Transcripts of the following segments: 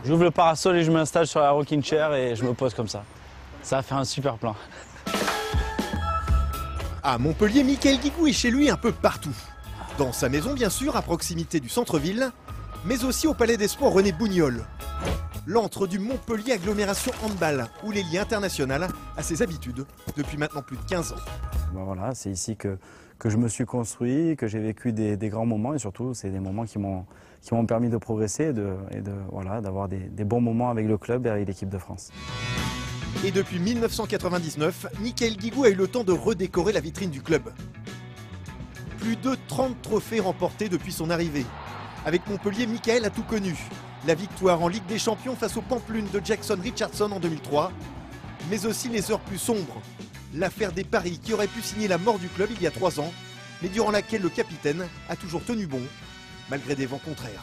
J'ouvre le parasol et je m'installe sur la rocking chair et je me pose comme ça. Ça a fait un super plan. À Montpellier, Michael Guigou est chez lui un peu partout. Dans sa maison, bien sûr, à proximité du centre-ville, mais aussi au Palais des Sports René Bougnol. L'antre du Montpellier Agglomération Handball, où l'ailier international a ses habitudes depuis maintenant plus de 15 ans. Ben voilà, c'est ici que je me suis construit, que j'ai vécu des grands moments et surtout c'est des moments qui m'ont permis de progresser et d'avoir des bons moments avec le club et avec l'équipe de France. Et depuis 1999, Michael Guigou a eu le temps de redécorer la vitrine du club. Plus de 30 trophées remportés depuis son arrivée. Avec Montpellier, Michael a tout connu. La victoire en Ligue des Champions face aux Pamplunes de Jackson Richardson en 2003, mais aussi les heures plus sombres. L'affaire des paris qui aurait pu signer la mort du club il y a 3 ans, mais durant laquelle le capitaine a toujours tenu bon, malgré des vents contraires.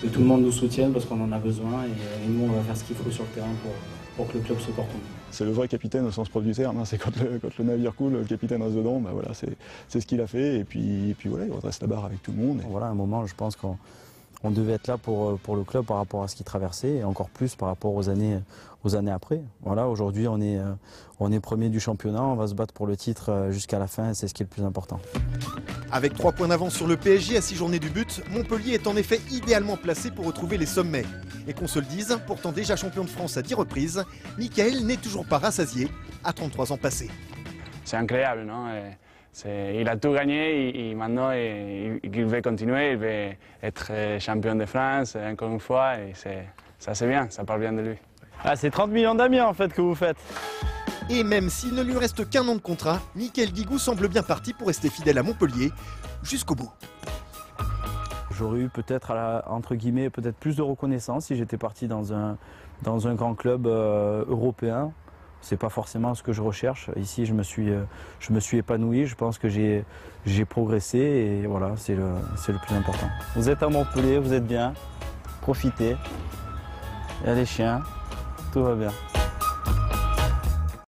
Que tout le monde nous soutienne parce qu'on en a besoin et nous on va faire ce qu'il faut sur le terrain pour que le club se porte mieux. C'est le vrai capitaine au sens propre du terme, hein. C'est quand le navire coule, le capitaine reste dedans, bah voilà, c'est ce qu'il a fait et puis voilà, il redresse la barre avec tout le monde. Voilà, à un moment, je pense qu'on devait être là pour le club par rapport à ce qu'il traversait et encore plus par rapport aux années après. Voilà, aujourd'hui on est premier du championnat, on va se battre pour le titre jusqu'à la fin et c'est ce qui est le plus important. Avec 3 points d'avance sur le PSG à 6 journées du but, Montpellier est en effet idéalement placé pour retrouver les sommets. Et qu'on se le dise, pourtant déjà champion de France à 10 reprises, Michael n'est toujours pas rassasié à 33 ans passés. C'est incroyable, non? Il a tout gagné et maintenant il veut continuer, il veut être champion de France encore une fois et ça c'est bien, ça parle bien de lui. Ah, c'est 30 millions d'amis en fait que vous faites. Et même s'il ne lui reste qu'un an de contrat, Michael Guigou semble bien parti pour rester fidèle à Montpellier jusqu'au bout. J'aurais eu peut-être, entre guillemets, peut-être plus de reconnaissance si j'étais parti dans un grand club européen. C'est pas forcément ce que je recherche. Ici, je me suis épanoui. Je pense que j'ai progressé et voilà, c'est le plus important. Vous êtes à Montpellier, vous êtes bien. Profitez. Il y a les chiens, tout va bien.